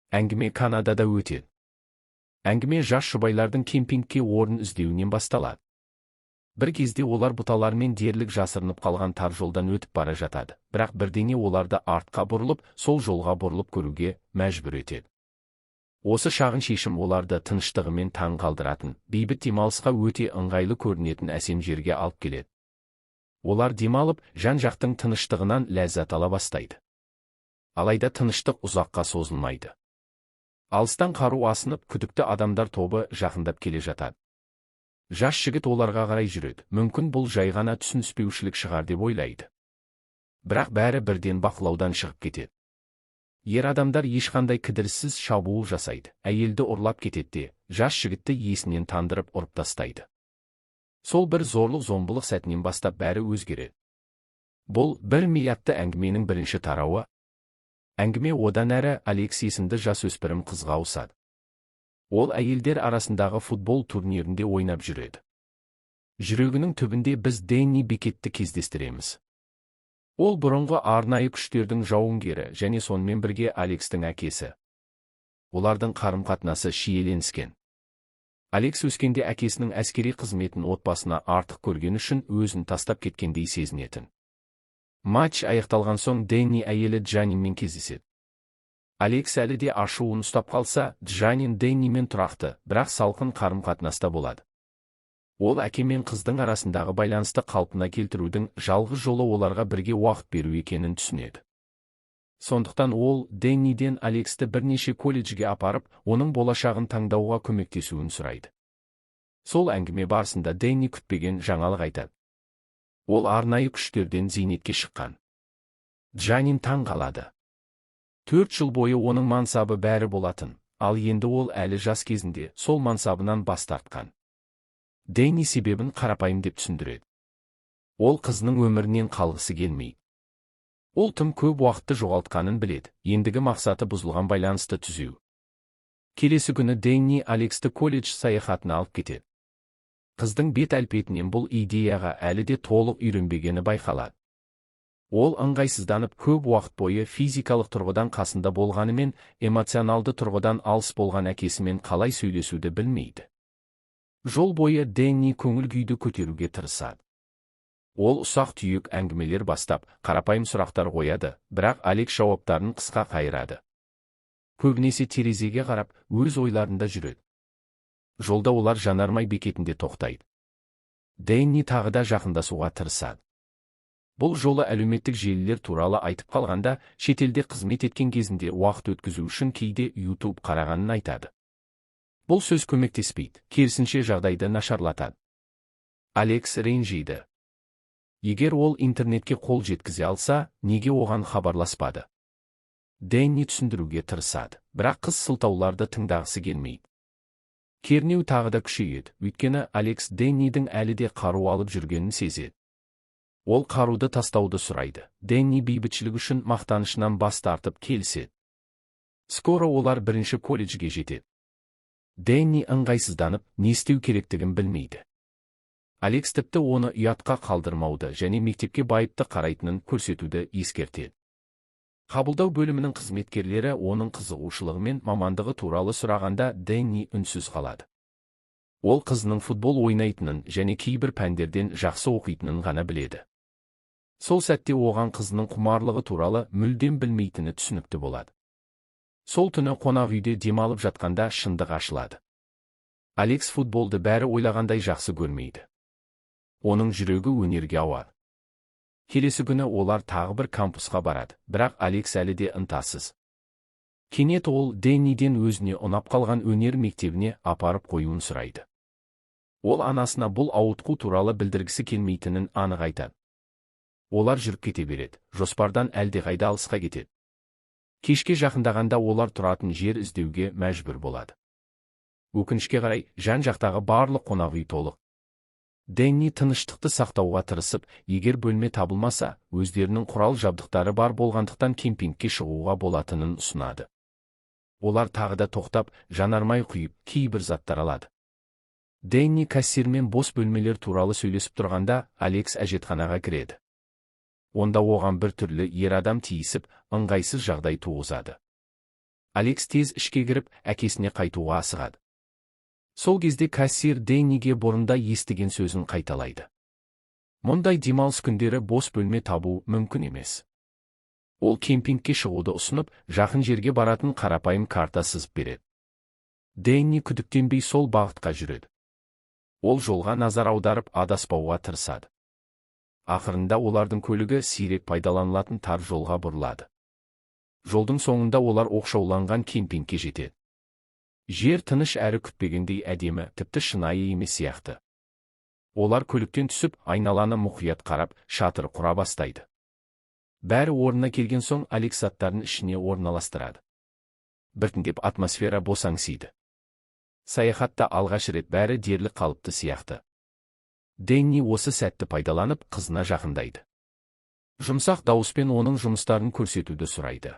Әңгіме Канадада өтеді. Әңгіме жас жұбайлардың кемпингке орын іздеуінен басталады. Бір кезде олар бұталармен дерлік жасырынып қалған тар жолдан өтіп бара жатады, бірақ бірдеңе оларды артқа бұрылып, сол жолға бұрылып көруге мәжбүр етеді. Осы шағын шешім оларды тыныштығымен таң қалдыратын, бейбіт демалысқа өте ыңғайлы көрінетін әсем жерге алып келеді. Олар демалып, жан-жақтың тыныштығынан ләззат ала бастайды. Алайда тыныштық ұзаққа созылмайды. Алыстан қару асынып, күдікті адамдар тобы жақындап келе жатады. Жас жігіт оларға қарай жүреді, мүмкін бұл жай ғана түсініспеушілік шығар деп ойлайды. Бірақ бәрі бірден бақылаудан шығып кетеді. Ер адамдар ешқандай кідіріссіз шабуыл жасайды, әйелді ұрлап кетеді де, жас жігітті есінен тандырып ұрып тастайды. Сол бір зорлық-зомбылық сәтінен бастап бәрі өзгереді. Бұл бір миллиардты әңгіменің бірінші тарауы. Әңгіме одан әрі Алекс есімді жасөспірім қызға ауысады. Ол әйелдер арасындағы футбол турнирінде ойнап жүреді. Жүрегінің түбінде біз Дэнни Бекетті кездестіреміз. Ол бұрынғы арнайы күштердің жауынгері және сонымен бірге Алекстің әкесі. Олардың қарым-қатынасы шиеленіскен. Алекс өскенде әкесінің әскери қызметін отбасына артық көрген үшін өзін тастап кеткендей сезінетін. Матч аяқталған соң Дэнни әйелі Джанинмен кездеседі. Алекс әлі де ашуын ұстап қалса, Джанин Дэннимен тұрақты, бірақ салқын қарым-қатынаста болады. Ол әке мен қыздың арасындағы байланысты қалпына келтірудің жалғыз жолы оларға бірге уақыт беру екенін түсінеді. Сондықтан ол Дэнниден Алексті бірнеше колледжге апарып, оның болашағын таңдауға көмектесуін сұрайды. Сол әңгіме барысында Дэнни күтпеген жаңалық айтады. Ол арнайы күштерден зейнетке шыққан. Джанин таң қалады. 4 жыл бойы оның мансабы бәрі болатын, ал енді ол әлі жас кезінде сол мансабынан бас тартқан. Дэнни себебін қарапайым деп түсіндіреді. Ол қызының өмірінен қалғысы келмейді. Ол тым көп уақытты жоғалтқанын біледі, ендігі мақсаты бұзылған байланысты түзеу. Келесі күні Дэнни Алексті колледж саяхатына алып кетеді. Қыздың бет әлпетінен бұл идеяға әлі де толық үйренбегені байқалады. Ол ыңғайсызданып көп уақыт бойы физикалық тұрғыдан қасында болғанымен, эмоционалды тұрғыдан алыс болған әкесімен қалай сөйлесуді білмейді. Жол бойы Дэнни көңіл күйді көтеруге тырысады. Ол ұсақ-түйек әңгімелер бастап, қарапайым сұрақтар қояды, бірақ Алекс жауаптарын қысқа қайырады. Көбінесе терезеге қарап, өз ойларында жүреді. Жолда олар жанармай бекетінде тоқтайды. Дэнни тағы да жақындасуға тырысады. Бұл жолы әлеуметтік желілер туралы айтып қалғанда, шетелде қызмет еткен кезінде уақыт өткізу үшін кейде YouTube қарағанын айтады. Бұл сөз көмектеспейді, керісінше жағдайды нашарлатады. Алекс ренжиді. Егер ол интернетке қол жеткізе алса, неге оған хабарласпады? Дэнни түсіндіруге тырысады, бірақ қыз сылтауларды тыңдағысы келмейді. Кернеу тағы да күшейеді, өйткені Алекс Дэннидің әлі де қару алып жүргенін сезеді. Ол қаруды тастауды сұрайды. Дэнни бейбітшілік үшін мақтанышынан бас тартып келіседі. Скоро олар бірінші колледжге жетеді. Дэнни ыңғайсызданып, не істеу керектігін білмейді. Алекс тіпті оны ұятқа қалдырмауды және мектепке байыпты қарайтынын көрсетуді ескертеді. Қабылдау бөлімінің қызметкерлері оның қызығушылығы мен мамандығы туралы сұрағанда Дэнни үнсіз қалады. Ол қызының футбол ойнайтынын және кейбір пәндерден жақсы оқитынын ғана біледі. Сол сәтте оған қызының құмарлығы туралы мүлдем білмейтіні түсінікті болады. Сол түні қонақ үйде демалып жатқанда шындық ашылады. Алекс футболды бәрі ойлағандай жақсы көрмейді. Оның жүрегі өнерге ауады. Келесі күні олар тағы бір кампусқа барады, бірақ Алекс әлі де ынтасыз. Кенет ол Дэнниден өзіне ұнап қалған өнер мектебіне апарып қоюын сұрайды. Ол анасына бұл ауытқу туралы білдіргісі келмейтінін анық айтады. Олар жүріп кете береді, жоспардан әлдеқайда алысқа кетеді. Кешке жақындағанда олар тұратын жер іздеуге мәжбүр болады. Өкінішке қарай, жан-жақтағы барлық қонақ үй толық. Дэнни тыныштықты сақтауға тырысып, егер бөлме табылмаса, өздерінің құрал-жабдықтары бар болғандықтан кемпингке шығуға болатынын ұсынады. Олар тағы да тоқтап, жанармай құйып, кейбір заттар алады. Дэнни кассирмен бос бөлмелер туралы сөйлесіп тұрғанда, Алекс әжетханаға кіреді. Онда оған бір түрлі ер адам тиісіп, ыңғайсыз жағдай туғызады. Алекс тез ішке кіріп, әкесіне қайтуға асығады. Сол кезде кассир Дэнниге бұрында естіген сөзін қайталайды. Мұндай демалыс күндері бос бөлме табу мүмкін емес. Ол кемпингке шығуды ұсынып, жақын жерге баратын қарапайым карта сызып береді. Дэнни күдіктенбей сол бағытқа жүреді. Ол жолға назар аударып, адаспауға тырысады. Ақырында олардың көлігі сирек пайдаланылатын тар жолға бұрылады. Жолдың соңында олар оқшауланған кемпингке жетеді. Жер тыныш әрі күтпегендей әдемі, тіпті шынайы емес сияқты. Олар көліктен түсіп, айналаны мұқият қарап, шатыр құра бастайды. Бәрі орнына келген соң Алекс заттарын ішіне орналастырады. Біртіндеп атмосфера босаңсиды. Саяхатта алғаш рет бәрі дерлік қалыпты сияқты. Дэнни осы сәтті пайдаланып, қызына жақындайды. Жұмсақ дауыспен оның жұмыстарын көрсетуді сұрайды.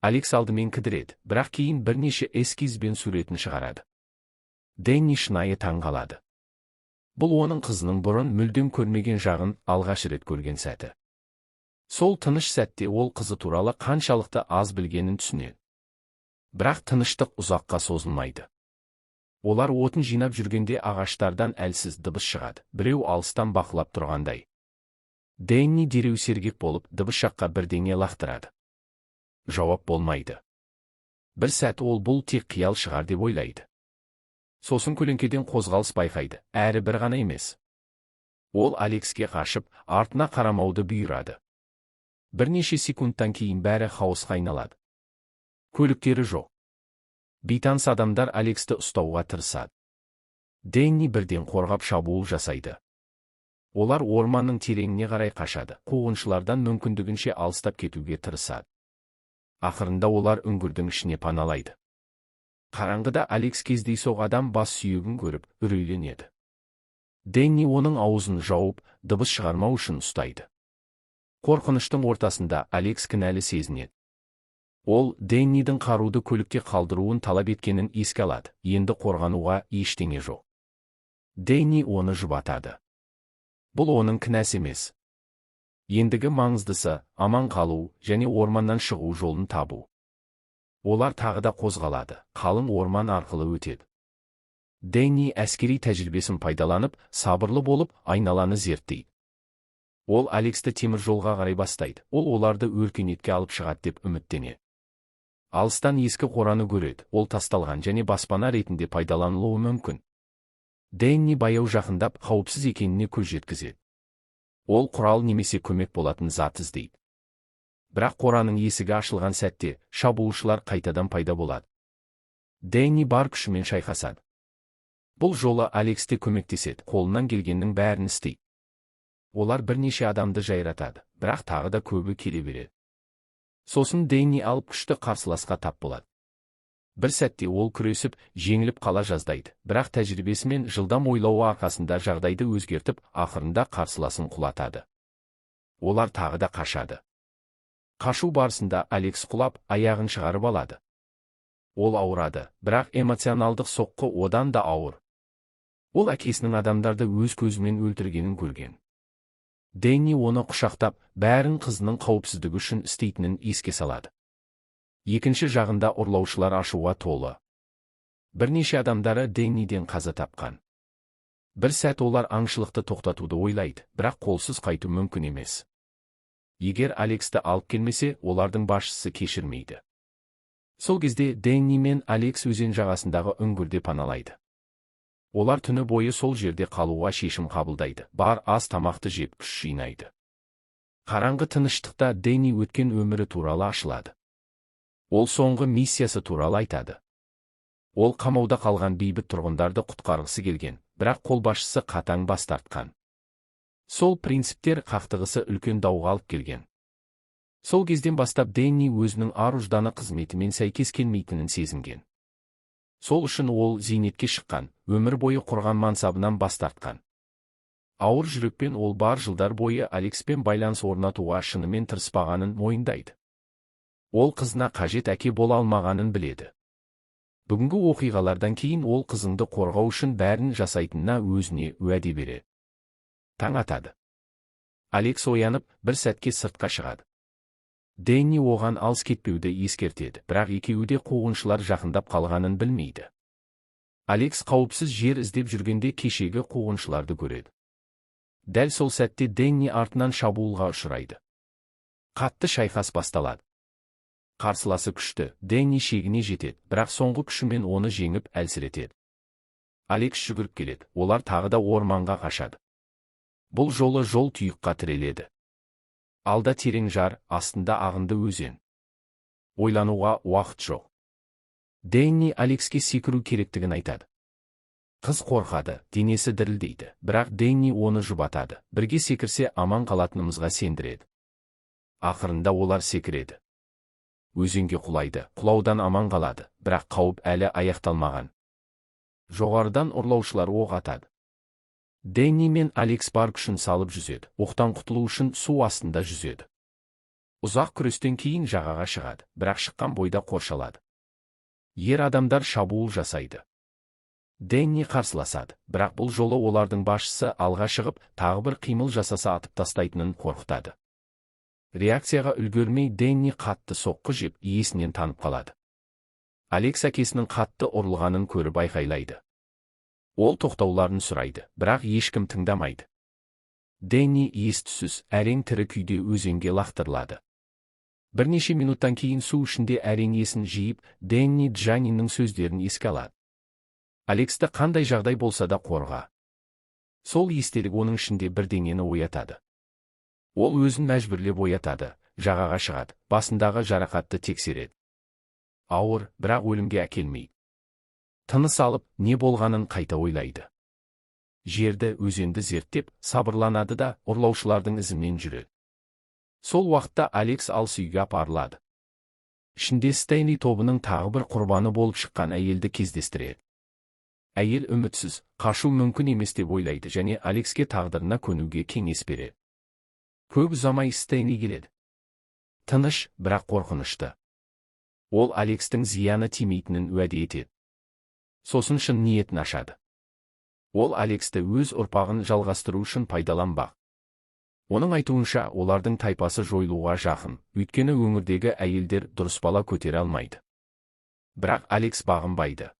Алекс алдымен кідіреді, бірақ кейін бірнеше эскизбен суретін шығарады. Дэнни шынайы таңғалады. Бұл оның қызының бұрын мүлдем көрмеген жағын алғаш рет көрген сәті. Сол тыныш сәтте ол қызы туралы қаншалықты аз білгенін түсінеді. Бірақ тыныштық ұзаққа созылмайды. Олар отын жинап жүргенде ағаштардан әлсіз дыбыс шығады, біреу алыстан бақылап тұрғандай. Дэнни дереу сергек болып, дыбыс жаққа бірдеңе лақтырады. Жауап болмайды. Бір сәт ол бұл тек қиял шығар деп ойлайды. Сосын көлеңкеден қозғалыс байқайды, әрі бір ғана емес. Ол Алекске қашып, артына қарамауды бұйырады. Бірнеше секундтан кейін бәрі хаосқа айналады. Көліктері жоқ. Бейтаныс адамдар Алексті ұстауға тырысады. Дэнни бірден қорғап шабуыл жасайды. Олар орманның тереңіне қарай қашады, қуғыншылардан мүмкіндігінше алыстап кетуге тырысады. Ақырында олар үңгірдің ішіне паналайды. Қараңғыда Алекс кездейсоқ адам бас сүйегін көріп, үрейленеді. Дэнни оның аузын жауып, дыбыс шығармау үшін ұстайды. Қорқыныштың ортасында Алекс кінәлі сезінеді. Ол Дэннидің қаруды көлікте қалдыруын талап еткенін еске алады, енді қорғануға ештеңе жоқ. Дэнни оны жұбатады. Бұл оның кінәсі емес. Ендігі маңыздысы аман қалу және орманнан шығу жолын табу. Олар тағы да қозғалады, қалың орман арқылы өтеді. Дэнни әскери тәжірибесін пайдаланып, сабырлы болып, айналаны зерттейді. Ол Алексті темір жолға қарай бастайды, ол оларды өркениетке алып шығады деп үміттенеді. Алыстан ескі қораны көреді, ол тасталған және баспана ретінде пайдаланылуы мүмкін. Дэнни баяу жақындап, қауіпсіз екеніне көз жеткізеді. Ол құрал немесе көмек болатын зат іздейді. Бірақ қораның есігі ашылған сәтте, шабуылшылар қайтадан пайда болады. Дэнни бар күшімен шайқасады. Бұл жолы Алексте көмектеседі, қолынан келгеннің бәрін істейді. Олар бірнеше адамды жайратады, бірақ тағы да көбі келе береді. Сосын Дэнни алып күшті қарсыласқа тап болады. Бір сәтте ол күресіп, жеңіліп қала жаздайды, бірақ тәжірибесі мен жылдам ойлауы арқасында жағдайды өзгертіп, ақырында қарсыласын құлатады. Олар тағы да қашады. Қашу барысында Алекс құлап, аяғын шығарып алады. Ол ауырады, бірақ эмоционалдық соққы одан да ауыр. Ол әкесінің адамдарды өз көзімен өлтіргенін көрген. Дэнни оны құшақтап, бәрін қызының қауіпсіздігі үшін істейтінін еске салады. Екінші жағында ұрлаушылар ашуға толы. Бірнеше адамдары Дэнниден қаза тапқан. Бір сәт олар аңшылықты тоқтатуды ойлайды, бірақ қолсыз қайту мүмкін емес. Егер Алексті алып келмесе, олардың басшысы кешірмейді. Сол кезде Дэнни мен Алекс өзен жағасындағы үңгірде паналайды. Олар түні бойы сол жерде қалуға шешім қабылдайды, бар ас тамақты жеп күш жинайды. Қараңғы тыныштықта Дэнни өткен өмірі туралы ашылады. Ол соңғы миссиясы туралы айтады. Ол қамауда қалған бейбіт тұрғындарды құтқарғысы келген, бірақ қолбасшысы қатаң бас тартқан. Сол принциптер қақтығысы үлкен дауға алып келген. Сол кезден бастап Дэнни өзінің ар-ұжданы қызметімен сәйкес келмейтінін сезінген. Сол үшін ол зейнетке шыққан, өмір бойы құрған мансабынан бас тартқан. Ауыр жүрекпен ол бар жылдар бойы Алекспен байланыс орнатуға шынымен тырыспағанын мойындайды. Ол қызына қажет әке бола алмағанын біледі. Бүгінгі оқиғалардан кейін ол қызыңды қорғау үшін бәрін жасайтынына өзіне уәде береді. Таң атады. Алекс оянып, бір сәтке сыртқа шығады. Дэнни оған алыс кетпеуді ескертеді, бірақ екеуі де қуғыншылар жақындап қалғанын білмейді. Алекс қауіпсіз жер іздеп жүргенде кешегі қуғыншыларды көреді. Дәл сол сәтте Дэнни артынан шабуылға ұшырайды. Қатты шайқас басталады. Қарсыласы күшті, Дэнни шегіне жетеді, бірақ соңғы күшімен оны жеңіп әлсіретеді. Алекс жүгіріп келеді, олар тағы да орманға қашады. Бұл жолы жол тұйыққа тіреледі. Алда терең жар, астында ағынды өзен. Ойлануға уақыт жоқ. Дэнни Алекске секіру керектігін айтады. Қыз қорқады, денесі дірілдейді, бірақ Дэнни оны жұбатады. Бірге секірсе аман қалатынымызға сендіреді. Ақырында олар секіреді. Өзенге құлайды, құлаудан аман қалады, бірақ қауіп әлі аяқталмаған. Жоғарыдан ұрлаушылар оқ атады. Дэнни мен Алекс бар күшін салып жүзеді, оқтан құтылу үшін су астында жүзеді. Ұзақ күрестен кейін жағаға шығады, бірақ шыққан бойда қоршалады. Ер адамдар шабуыл жасайды. Дэнни қарсыласады, бірақ бұл жолы олардың басшысы алға шығып, тағы бір қимыл жасаса атып тастайтынын қорқытады. Реакцияға үлгермей Дэнни қатты соққы жеп, иесінен танып қалады. Алекс әкесінің қатты ұрылғанын көріп айқайлайды. Ол тоқтауларын сұрайды, бірақ ешкім тыңдамайды. Дэнни ес-түссіз, әрең тірі күйде өзенге лақтырылады. Бірнеше минуттан кейін су ішінде әрең есін жиып, Дэнни Джаниннің сөздерін еске алады. Алексті қандай жағдай болса да қорға. Сол естелік оның ішінде бірдеңені оятады. Ол өзін мәжбүрлеп оятады, жағаға шығады, басындағы жарақатты тексереді. Ауыр, бірақ өлімге әкелмейді. Тыныс алып, не болғанын қайта ойлайды. Жерді, өзенді зерттеп, сабырланады да ұрлаушылардың ізімен жүреді. Сол уақытта Алекс алыс үйге апарылады. Ішінде Стэнли тобының тағы бір құрбаны болып шыққан әйелді кездестіреді. Әйел үмітсіз, қашу мүмкін емес деп ойлайды және Алекске тағдырына көнуге кеңес береді. Көп ұзамай Стэнли келеді. Тыныш, бірақ қорқынышты. Ол Алексті зияны тимейтінін уәде етеді. Сосын шын ниетін ашады. Ол Алексті өз ұрпағын жалғастыру үшін пайдаланбақ. Оның айтуынша, олардың тайпасы жойылуға жақын, өйткені өңірдегі әйелдер дұрыс бала көтере алмайды. Бірақ Алекс бағынбайды.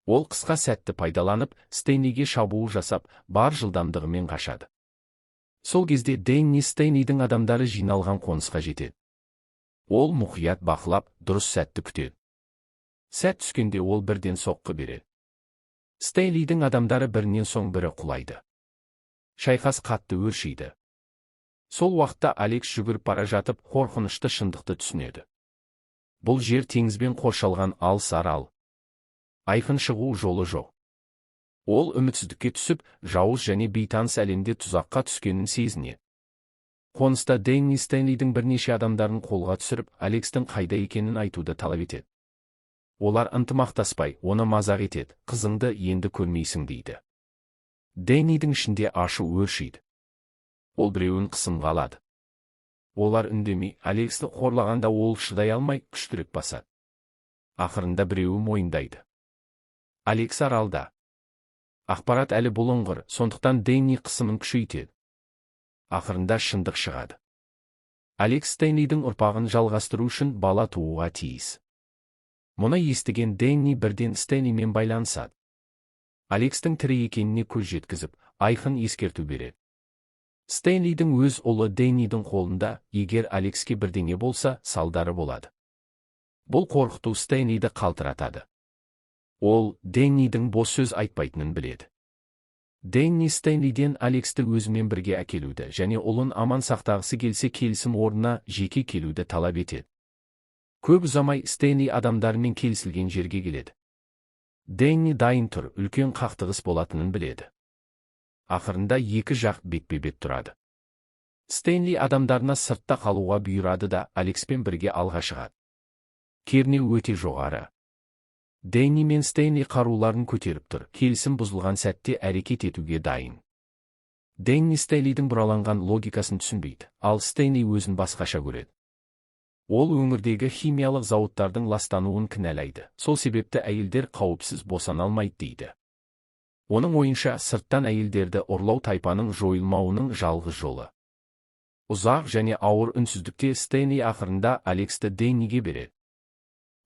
Ол қысқа сәтті пайдаланып, Стэнлиге шабуыл жасап, бар жылдамдығымен қашады. Сол кезде Дэнни Стэнлидің адамдары жиналған қонысқа жетеді. Ол мұқият бақылап, дұрыс сәтті күтеді. Сәт түскенде ол бірден соққы береді. Стэнлидің адамдары бірінен соң бірі құлайды. Шайқас қатты өршиді. Сол уақытта Алекс жүгіріп бара жатып, қорқынышты шындықты түсінеді. Бұл жер теңізбен қоршалған алыс арал. Айқын шығу жолы жоқ. Ол үмітсіздікке түсіп, жауыз және бейтаныс әлемде тұзаққа түскенін сезінеді. Қоныста Дэнни Стэнлидің бірнеше адамдарын қолға түсіріп, Алекстің қайда екенін айтуды талап етеді. Олар ынтымақтаспай, оны мазақ етеді, қызыңды енді көрмейсің дейді. Дэннидің ішінде ашу өршиді. Ол біреуін қысымға алады. Олар үндемей, Алексті қорлағанда ол шыдай алмай, күштірек басады. Ақырында біреуі мойындайды. Алекс аралда. Ақпарат әлі бұлыңғыр, сондықтан Дэнни қысымын күшейтеді. Ақырында шындық шығады. Алекс Стэнлидің ұрпағын жалғастыру үшін бала тууға тиіс. Мұны естіген Дэнни бірден Стэнлимен байланысады. Алексті тірі екеніне көз жеткізіп, айқын ескерту береді. Стэнлидің өз ұлы Дэннидің қолында, егер Алекске бірдеңе болса, салдары болады. Бұл қорқыту Стэнлиді қалтыратады. Ол, Дэннидің бос сөз айтпайтынын біледі. Дэнни Стэнлиден Алексті өзімен бірге әкелуді және ұлын аман сақтағысы келсе келісім орнына жеке келуді талап етеді. Көп ұзамай Стэнли адамдарымен келісілген жерге келеді. Дэнни дайын тұр, үлкен қақтығыс болатынын біледі. Ақырында екі жақ бетпе-бет тұрады. Стэнли адамдарына сыртта қалуға бұйырады да Алекспен бірге алға шығады. Кернеу өте жоғары. Дэнни мен Стэнли қаруларын көтеріп тұр, келісім бұзылған сәтте әрекет етуге дайын. Дэнни Стэнлидің бұраланған логикасын түсінбейді, ал Стэнли өзін басқаша көреді. Ол өңірдегі химиялық зауыттардың ластануын кінәлайды, сол себепті әйелдер қауіпсіз босана алмайды дейді. Оның ойынша, сырттан әйелдерді ұрлау тайпаның жойылмауының жалғыз жолы. Ұзақ және ауыр үнсіздікте Стэнли ақырында Алексті Дэнниге береді.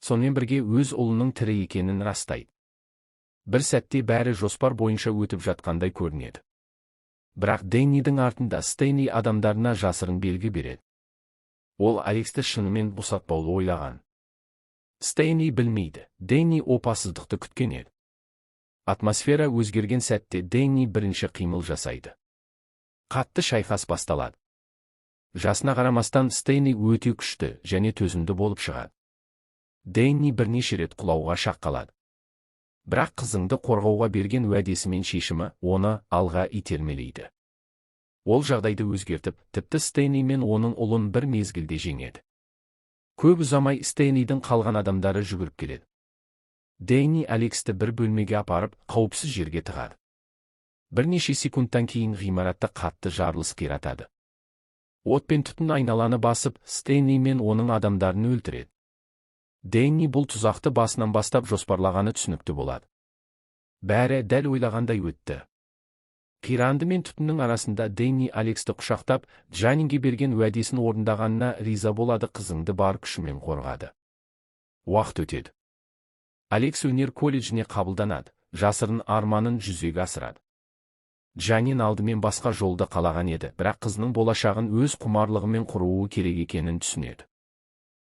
Сонымен бірге өз ұлының тірі екенін растайды. Бір сәтте бәрі жоспар бойынша өтіп жатқандай көрінеді. Бірақ Дэннидің артында Стэнли адамдарына жасырын белгі береді. Ол Алексті шынымен босатпауды ойлаған. Стэнли білмейді, Дэнни опасыздықты күткен еді. Атмосфера өзгерген сәтте Дэнни бірінші қимыл жасайды. Қатты шайқас басталады. Жасына қарамастан Стэнли өте күшті және төзімді болып шығады. Дэнни бірнеше рет құлауға шақ қалады. Бірақ қызыңды қорғауға берген уәдесі мен шешімі оны алға итермелейді. Ол жағдайды өзгертіп, тіпті Стэнли мен оның ұлын бір мезгілде жеңеді. Көп ұзамай Стэнлидің қалған адамдары жүгіріп келеді. Дэнни Алексті бір бөлмеге апарып, қауіпсіз жерге тығады. Бірнеше секундтан кейін ғимаратта қатты жарылыс қиратады. От пен түтін айналаны басып, Стэнли мен оның адамдарын өлтіреді. Дэнни бұл тұзақты басынан бастап жоспарлағаны түсінікті болады. Бәрі дәл ойлағандай өтті. Қиранды мен түтіннің арасында Дэнни Алексті құшақтап, Джанинге берген уәдесін орындағанына риза болады, қызыңды бар күшімен қорғады. Уақыт өтеді. Алекс өнер колледжіне қабылданады, жасырын арманын жүзеге асырады. Джанин алдымен басқа жолды қалаған еді, бірақ қызының болашағын өз құмарлығымен құруы керек екенін түсінеді.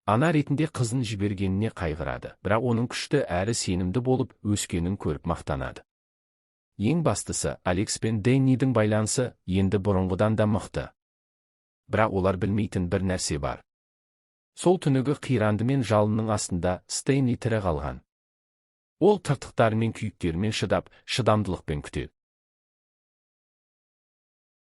Ана ретінде қызын жібергеніне қайғырады, бірақ оның күшті әрі сенімді болып өскенін көріп мақтанады. Ең бастысы, Алекс пен Дэннидің байланысы енді бұрынғыдан да мықты. Бірақ олар білмейтін бір нәрсе бар. Сол түнігі қиранды мен жалынның астында Стэнли тірі қалған. Ол тыртықтары мен күйіктерімен шыдап, шыдамдылықпен күтеді.